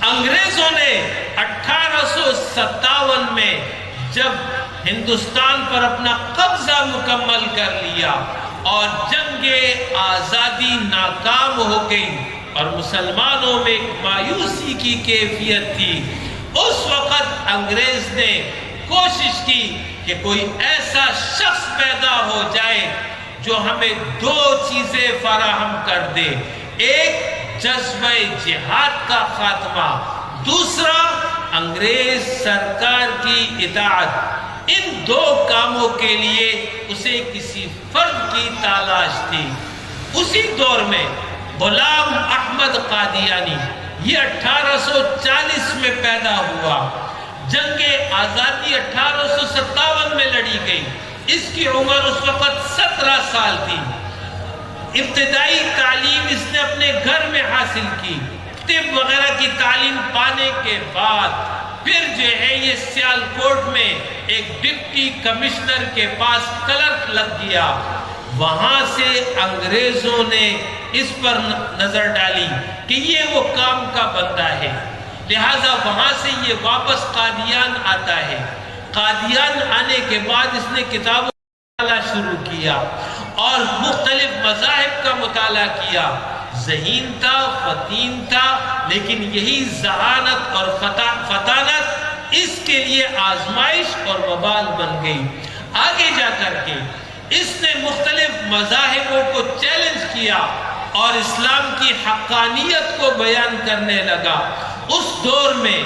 انگریزوں نے 1857 میں جب ہندوستان پر اپنا قبضہ مکمل کر لیا اور جنگ آزادی ناکام ہو گئی اور مسلمانوں میں ایک مایوسی کی کیفیت تھی، اس وقت انگریز نے کوشش کی کہ کوئی ایسا شخص پیدا ہو جائے جو ہمیں دو چیزیں فراہم کر دے، ایک جذبہ جہاد کا خاتمہ، دوسرا انگریز سرکار کی اطاعت۔ ان دو کاموں کے لیے اسے کسی فرد کی تلاش تھی۔ اسی دور میں غلام احمد قادیانی، یہ 1840 میں پیدا ہوا، جنگ آزادی 1857 میں لڑی گئی، اس کی عمر اس وقت 17 سال تھی۔ ابتدائی تعلیم اس نے اپنے گھر میں حاصل کی، طب وغیرہ کی تعلیم پانے کے بعد پھر جو ہے یہ سیالکوٹ میں ایک ڈپٹی کمشنر کے پاس کلرک لگ گیا۔ وہاں سے انگریزوں نے اس پر نظر ڈالی کہ یہ وہ کام کا بندہ ہے، لہٰذا وہاں سے یہ واپس قادیان آتا ہے۔ قادیان آنے کے بعد اس نے کتابوں کا مطالعہ شروع کیا اور مختلف مذاہب کا مطالعہ کیا۔ ذہین تھا، فطین تھا، لیکن یہی ذہانت اور فطانت اس کے لیے آزمائش اور وبال بن گئی۔ آگے جا کر کے اس نے مختلف مذاہبوں کو چیلنج کیا اور اسلام کی حقانیت کو بیان کرنے لگا۔ اس دور میں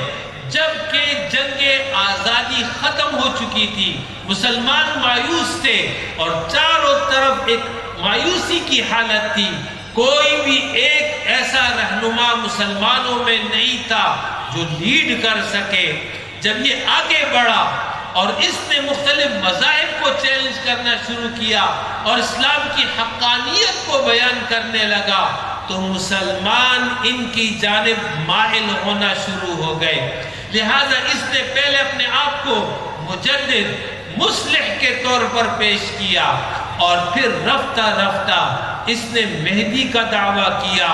جب کہ جنگ آزادی ختم ہو چکی تھی، مسلمان مایوس تھے اور چاروں طرف ایک مایوسی کی حالت تھی، کوئی بھی ایک ایسا رہنما مسلمانوں میں نہیں تھا جو لیڈ کر سکے۔ جب یہ آگے بڑھا اور اس نے مختلف مذاہب کو چیلنج کرنا شروع کیا اور اسلام کی حقانیت کو بیان کرنے لگا تو مسلمان ان کی جانب مائل ہونا شروع ہو گئے۔ لہذا اس نے پہلے اپنے آپ کو مجدد، مصلح کے طور پر پیش کیا اور پھر رفتہ رفتہ اس نے مہدی کا دعویٰ کیا،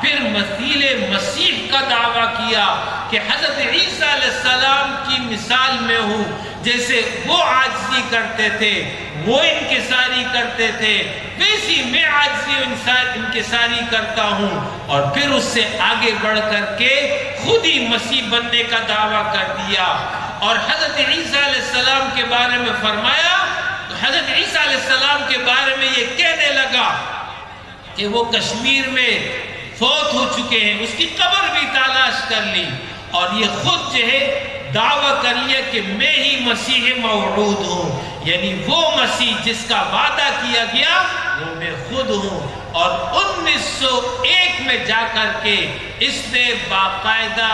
پھر مثیل مسیح کا دعویٰ کیا کہ حضرت عیسیٰ علیہ السلام کی مثال میں ہوں، جیسے وہ عاجزی کرتے تھے، وہ انکساری کرتے تھے، ویسی میں عاجزی انکساری کرتا ہوں، اور پھر اس سے آگے بڑھ کر کے خود ہی مسیح بننے کا دعویٰ کر دیا اور حضرت عیسیٰ علیہ السلام کے بارے میں فرمایا۔ تو حضرت عیسیٰ علیہ السلام کے بارے میں یہ کہنے لگا کہ وہ کشمیر میں فوت ہو چکے ہیں، اس کی قبر بھی تلاش کر لی اور یہ خود جو ہے دعویٰ کر لیا کہ میں ہی مسیح موعود ہوں، یعنی وہ مسیح جس کا وعدہ کیا گیا وہ میں خود ہوں۔ اور 1901 میں جا کر کے اس نے باقاعدہ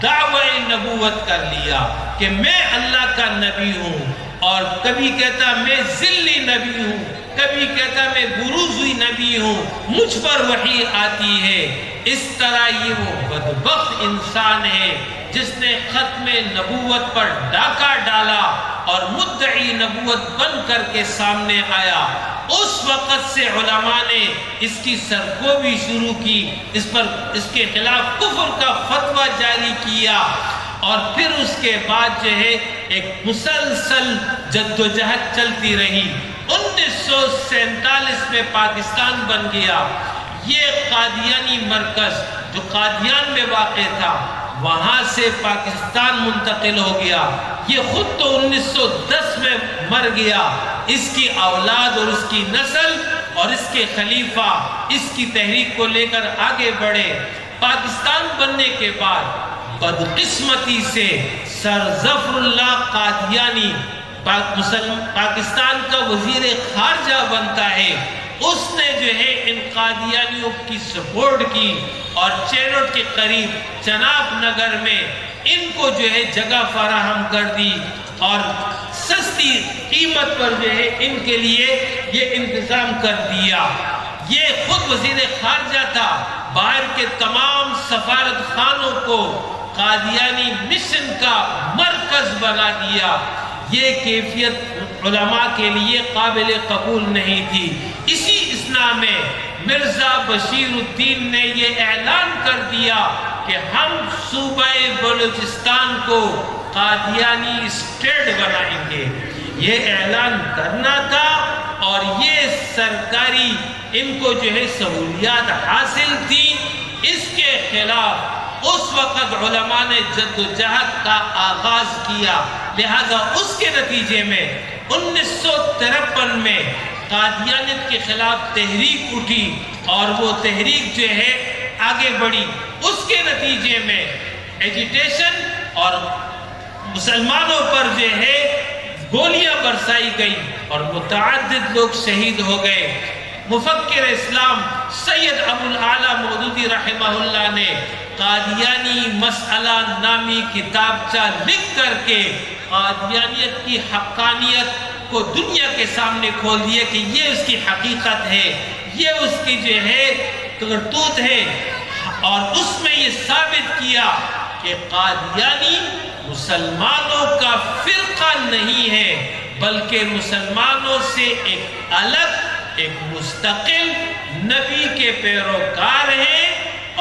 دعوی نبوت کر لیا کہ میں اللہ کا نبی ہوں، اور کبھی کہتا میں ذلی نبی ہوں، کبھی کہتا میں بروزی نبی ہوں، مجھ پر وحی آتی ہے۔ اس طرح یہ وہ بدبخت انسان ہے جس نے ختم نبوت پر ڈاکہ ڈالا اور مدعی نبوت بن کر کے سامنے آیا۔ اس وقت سے علماء نے اس کی سرکوبی شروع کی، اس کے خلاف کفر کا فتویٰ جاری کیا، اور پھر اس کے بعد جو ہے ایک مسلسل جدوجہد چلتی رہی۔ 1947 میں پاکستان بن گیا۔ یہ قادیانی مرکز جو قادیان میں واقع تھا وہاں سے پاکستان منتقل ہو گیا۔ یہ خود تو 1910 میں مر گیا، اس کی اولاد اور اس کی نسل اور اس کے خلیفہ اس کی تحریک کو لے کر آگے بڑھے۔ پاکستان بننے کے بعد بدقسمتی سے سر ظفر اللہ قادیانی پاکستان کا وزیر خارجہ بنتا ہے۔ اس نے جو ہے ان قادیانیوں کی سپورٹ کی اور چیروٹ کے قریب چناب نگر میں ان کو جو ہے جگہ فراہم کر دی اور سستی قیمت پر جو ہے ان کے لیے یہ انتظام کر دیا۔ یہ خود وزیر خارجہ تھا، باہر کے تمام سفارت خانوں کو قادیانی مشن کا مرکز بنا دیا۔ یہ کیفیت علماء کے لیے قابل قبول نہیں تھی۔ اسی اثنا میں مرزا بشیر الدین نے یہ اعلان کر دیا کہ ہم صوبہ بلوچستان کو قادیانی اسٹیٹ بنائیں گے، یہ اعلان کرنا تھا، اور یہ سرکاری ان کو جو ہے سہولیات حاصل تھی، اس کے خلاف اس وقت علماء نے جد و جہد کا آغاز کیا۔ لہذا اس کے نتیجے میں 1953 میں قادیانیت کے خلاف تحریک اٹھی، اور وہ تحریک جو ہے آگے بڑھی۔ اس کے نتیجے میں ایجیٹیشن اور مسلمانوں پر جو ہے گولیاں برسائی گئی، اور متعدد لوگ شہید ہو گئے۔ مفکر اسلام سید ابو الاعلیٰ مودودی رحمہ اللہ نے قادیانی مسئلہ نامی کتابچہ لکھ کر کے قادیانیت کی حقانیت کو دنیا کے سامنے کھول دیا کہ یہ اس کی حقیقت ہے، یہ اس کی جو ہے کرتوت ہے، اور اس میں یہ ثابت کیا کہ قادیانی مسلمانوں کا فرقہ نہیں ہے، بلکہ مسلمانوں سے ایک الگ، ایک مستقل نبی کے پیروکار ہیں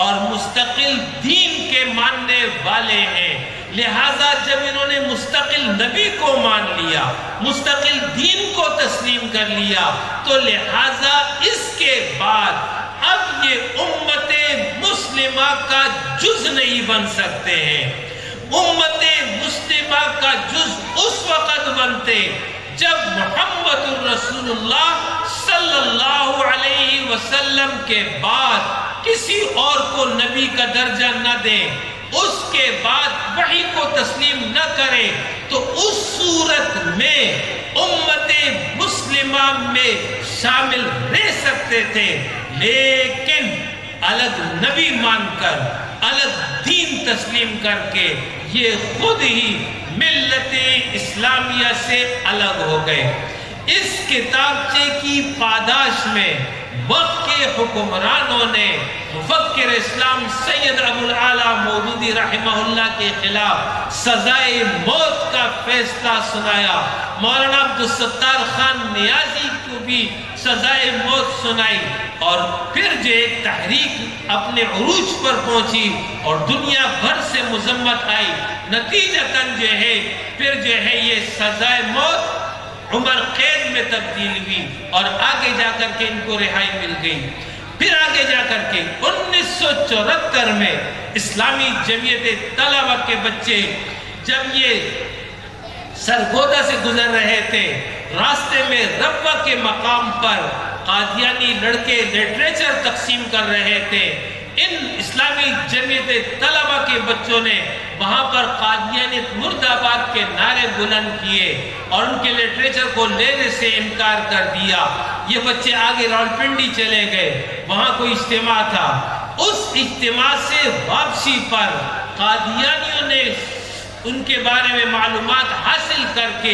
اور مستقل دین کے ماننے والے ہیں۔ لہذا جب انہوں نے مستقل نبی کو مان لیا، مستقل دین کو تسلیم کر لیا، تو لہذا اس کے بعد اب یہ امت مسلمہ کا جز نہیں بن سکتے ہیں۔ امت مسلمہ کا جز اس وقت بنتے جب محمد الرسول اللہ صلی اللہ علیہ وسلم کے بعد کسی اور کو نبی کا درجہ نہ دیں، اس کے بعد وحی کو تسلیم نہ کرے، تو اس صورت میں امت مسلمہ میں شامل رہ سکتے تھے، لیکن الگ نبی مان کر، الگ دین تسلیم کر کے یہ خود ہی ملت اسلامیہ سے الگ ہو گئے۔ اس کتابچے کی پاداش میں وقت کے حکمرانوں نے مفکر اسلام سید ابو الاعلیٰ مودودی رحمہ اللہ کے خلاف سزائے موت کا فیصلہ سنایا۔ مولانا عبدالستار خان نیازی کو بھی سزائے موت سنائی، اور پھر جو ایک تحریک اپنے عروج پر پہنچی اور دنیا بھر سے مذمت آئی، نتیجتاً جو ہے پھر جو ہے یہ سزائے موت عمر قید میں تبدیل ہوئی، اور آگے جا کر کے ان کو رہائی مل گئی۔ پھر آگے جا کر کے 1974 میں اسلامی جمعیت طلبہ کے بچے جب یہ سرگودا سے گزر رہے تھے، راستے میں ربوہ کے مقام پر قادیانی لڑکے لٹریچر تقسیم کر رہے تھے، ان اسلامی جمعیت طلبہ کے بچوں نے وہاں پر قادیانیت مرد آباد کے نعرے بلند کیے اور ان کے لٹریچر کو لینے سے انکار کر دیا۔ یہ بچے آگے راولپنڈی چلے گئے، وہاں کوئی اجتماع تھا، اس اجتماع سے واپسی پر قادیانیوں نے ان کے بارے میں معلومات حاصل کر کے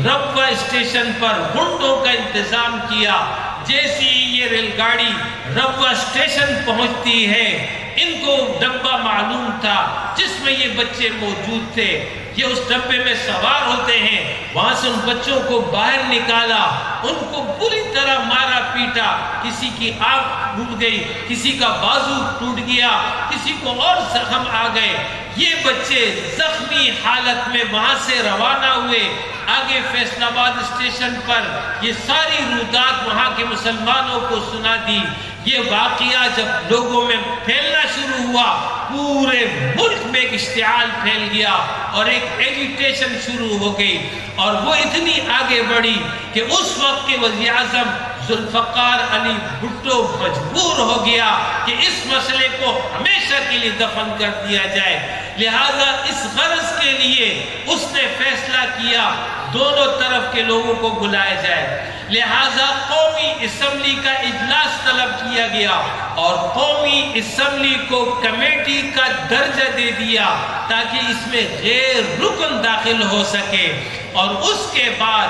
ربوہ اسٹیشن پر گنڈوں کا انتظام کیا۔ جیسی یہ ریل گاڑی ربوہ اسٹیشن پہنچتی ہے، ان کو ڈبہ معلوم تھا جس میں یہ بچے موجود تھے، یہ اس ڈبے میں سوار ہوتے ہیں، وہاں سے ان بچوں کو باہر نکالا، ان کو بری طرح مارا پیٹا، کسی کی آنکھ ٹوٹ گئی، کسی کا بازو ٹوٹ گیا، کسی کو اور زخم آ گئے۔ یہ بچے زخمی حالت میں وہاں سے روانہ ہوئے، آگے فیصل آباد اسٹیشن پر یہ ساری رودات وہاں کے مسلمانوں کو سنا دی۔ یہ واقعہ جب لوگوں میں پھیلنا شروع ہوا، پورے ملک میں ایک اشتعال پھیل گیا اور ایک ایجیٹیشن شروع ہو گئی، اور وہ اتنی آگے بڑھی کہ اس وقت کے وزیر اعظم ذوالفقار علی بھٹو مجبور ہو گیا کہ اس مسئلے کو ہمیشہ کے لیے دفن کر دیا جائے۔ لہذا اس غرض کے لیے اس نے فیصلہ کیا دونوں طرف کے لوگوں کو بلایا جائے، لہذا قومی اسمبلی کا اجلاس طلب کیا گیا اور قومی اسمبلی کو کمیٹی کا درجہ دے دیا تاکہ اس میں غیر رکن داخل ہو سکے۔ اور اس کے بعد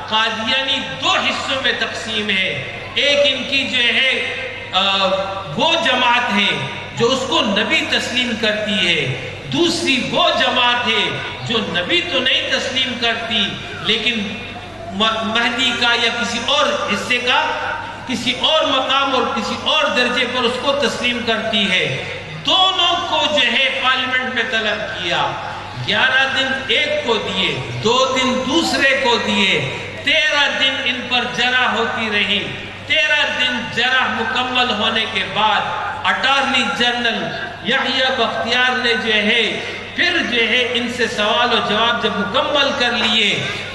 قادیانی دو حصوں میں تقسیم ہے، ایک ان کی جو ہے وہ جماعت ہے جو اس کو نبی تسلیم کرتی ہے، دوسری وہ جماعت ہے جو نبی تو نہیں تسلیم کرتی لیکن مہدی کا یا کسی اور حصے کا کسی اور مقام اور کسی اور درجے پر اس کو تسلیم کرتی ہے۔ دونوں کو جو ہے پارلیمنٹ میں طلب کیا، 11 دن ایک کو دیے، 2 دن دوسرے کو دیے، 13 دن ان پر جرح ہوتی رہی۔ 13 دن جرح مکمل ہونے کے بعد اٹارنی جنرل یحییٰ بختیار نے جو ہے پھر جو ہے ان سے سوال و جواب جب مکمل کر لیے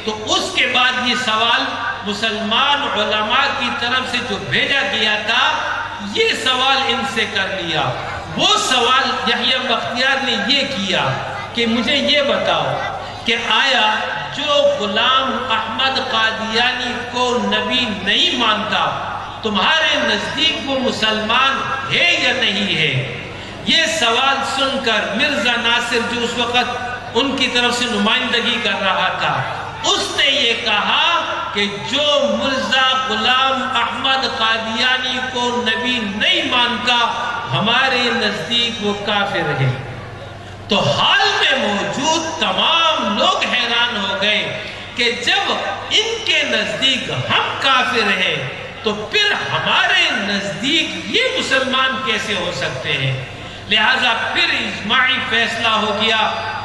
تو اس کے بعد یہ سوال مسلمان علماء کی طرف سے جو بھیجا گیا تھا یہ سوال ان سے کر لیا۔ وہ سوال یحییٰ بختیار نے یہ کیا کہ مجھے یہ بتاؤ کہ آیا جو غلام احمد قادیانی کو نبی نہیں مانتا تمہارے نزدیک وہ مسلمان ہے یا نہیں ہے؟ یہ سوال سن کر مرزا ناصر جو اس وقت ان کی طرف سے نمائندگی کر رہا تھا اس نے یہ کہا کہ جو مرزا غلام احمد قادیانی کو نبی نہیں مانتا ہمارے نزدیک وہ کافر ہے۔ تو حال میں موجود تمام لوگ حیران ہو گئے کہ جب ان کے نزدیک ہم کافر ہیں تو پھر ہمارے نزدیک یہ مسلمان کیسے ہو سکتے ہیں؟ لہٰذا پھر اجماعی فیصلہ ہو گیا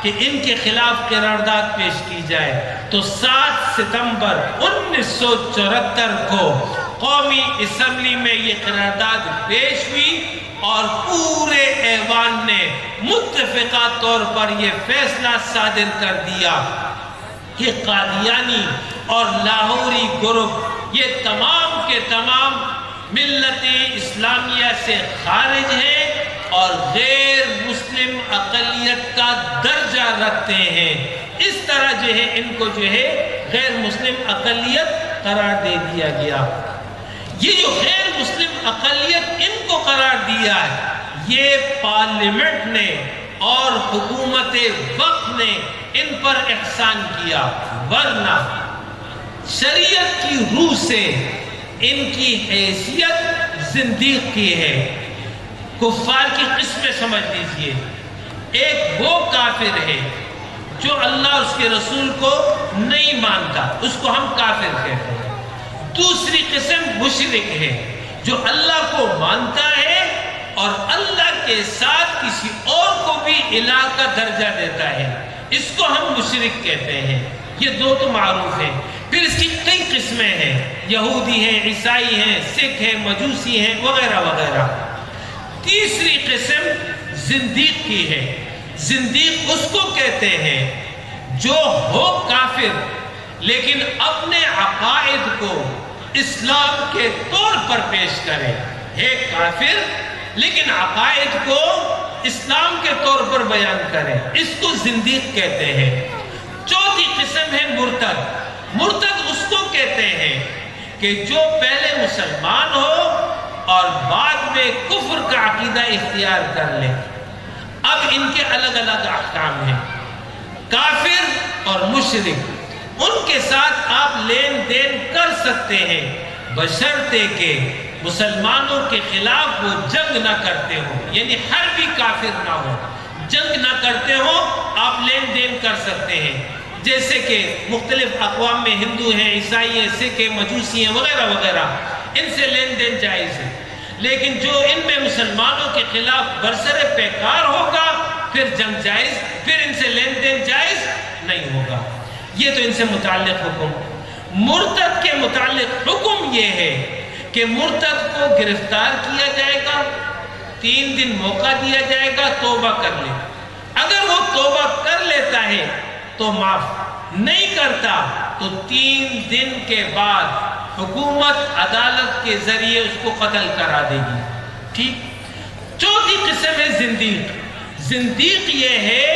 کہ ان کے خلاف قرارداد پیش کی جائے۔ تو 7 ستمبر 1974 کو قومی اسمبلی میں یہ قرارداد پیش ہوئی اور پورے ایوان نے متفقہ طور پر یہ فیصلہ صادر کر دیا کہ قادیانی اور لاہوری گروپ یہ تمام کے تمام ملت اسلامیہ سے خارج ہیں اور غیر مسلم اقلیت کا درجہ رکھتے ہیں۔ اس طرح جو ہے ان کو جو ہے غیر مسلم اقلیت قرار دے دیا گیا۔ یہ جو غیر مسلم اقلیت ان کو قرار دیا ہے یہ پارلیمنٹ نے اور حکومت وقت نے ان پر احسان کیا، ورنہ شریعت کی روح سے ان کی حیثیت زندیق کی ہے۔ کفار کی قسمیں سمجھ لیجئے، ایک وہ کافر ہے جو اللہ اس کے رسول کو نہیں مانتا، اس کو ہم کافر کہتے ہیں۔ دوسری قسم مشرک ہے جو اللہ کو مانتا ہے اور اللہ کے ساتھ کسی اور کو بھی الہ کا درجہ دیتا ہے، اس کو ہم مشرک کہتے ہیں۔ یہ دو تو معروف ہیں، پھر اس کی کئی قسمیں ہیں، یہودی ہیں، عیسائی ہیں، سکھ ہیں، مجوسی ہیں وغیرہ وغیرہ۔ تیسری قسم زندیق کی ہے۔ زندیق اس کو کہتے ہیں جو ہو کافر لیکن اپنے عقائد کو اسلام کے طور پر پیش کرے، ہے کافر لیکن عقائد کو اسلام کے طور پر بیان کرے، اس کو زندیق کہتے ہیں۔ چوتھی قسم ہے مرتد۔ مرتد اس کو کہتے ہیں کہ جو پہلے مسلمان ہو اور بعد میں کفر کا عقیدہ اختیار کر لے۔ اب ان کے الگ الگ احکام ہیں۔ کافر اور مشرک ان کے ساتھ آپ لین دین کر سکتے ہیں بشرطے کہ مسلمانوں کے خلاف وہ جنگ نہ کرتے ہو، یعنی حربی کافر نہ ہو، جنگ نہ کرتے ہو، آپ لین دین کر سکتے ہیں۔ جیسے کہ مختلف اقوام میں ہندو ہیں، عیسائی ہیں، سکھ ہیں، مجوسی ہیں وغیرہ وغیرہ، ان سے لین دین جائز ہے۔ لیکن جو ان میں مسلمانوں کے خلاف برسر پیکار ہوگا پھر جنگ جائز، پھر ان سے لین دین جائز نہیں ہوگا۔ یہ تو ان سے متعلق حکم۔ مرتد کے متعلق حکم یہ ہے کہ مرتد کو گرفتار کیا جائے گا، 3 دن موقع دیا جائے گا، توبہ کر لے۔ اگر وہ توبہ کر لیتا ہے تو معاف، نہیں کرتا تو 3 دن کے بعد حکومت عدالت کے ذریعے اس کو قتل کرا دے گی۔ ٹھیک۔ چوتھی قسم ہے زندیق۔ زندیق یہ ہے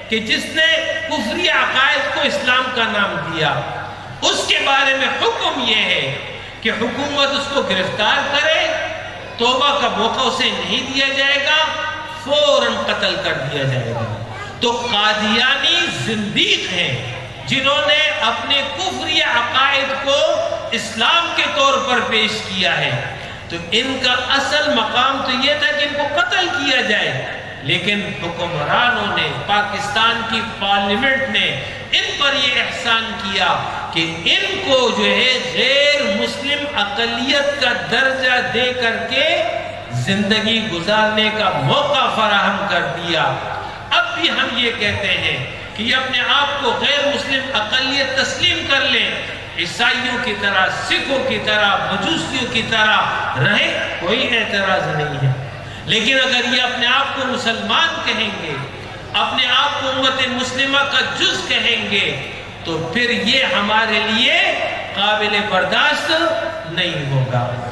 کہ جس نے کفری عقائد کو اسلام کا نام دیا، اس کے بارے میں حکم یہ ہے کہ حکومت اس کو گرفتار کرے، توبہ کا موقع اسے نہیں دیا جائے گا، فوراً قتل کر دیا جائے گا۔ تو قادیانی زندیق ہیں جنہوں نے اپنے کفری عقائد کو اسلام کے طور پر پیش کیا ہے۔ تو ان کا اصل مقام تو یہ تھا کہ ان کو قتل کیا جائے، لیکن حکمرانوں نے، پاکستان کی پارلیمنٹ نے ان پر یہ احسان کیا کہ ان کو جو ہے غیر مسلم اقلیت کا درجہ دے کر کے زندگی گزارنے کا موقع فراہم کر دیا۔ اب بھی ہم یہ کہتے ہیں کہ یہ اپنے آپ کو غیر مسلم اقلیت تسلیم کر لیں، عیسائیوں کی طرح، سکھوں کی طرح، مجوسیوں کی طرح رہیں، کوئی اعتراض نہیں ہے۔ لیکن اگر یہ اپنے آپ کو مسلمان کہیں گے، اپنے آپ کو امت مسلمہ کا جز کہیں گے، تو پھر یہ ہمارے لیے قابل برداشت نہیں ہوگا۔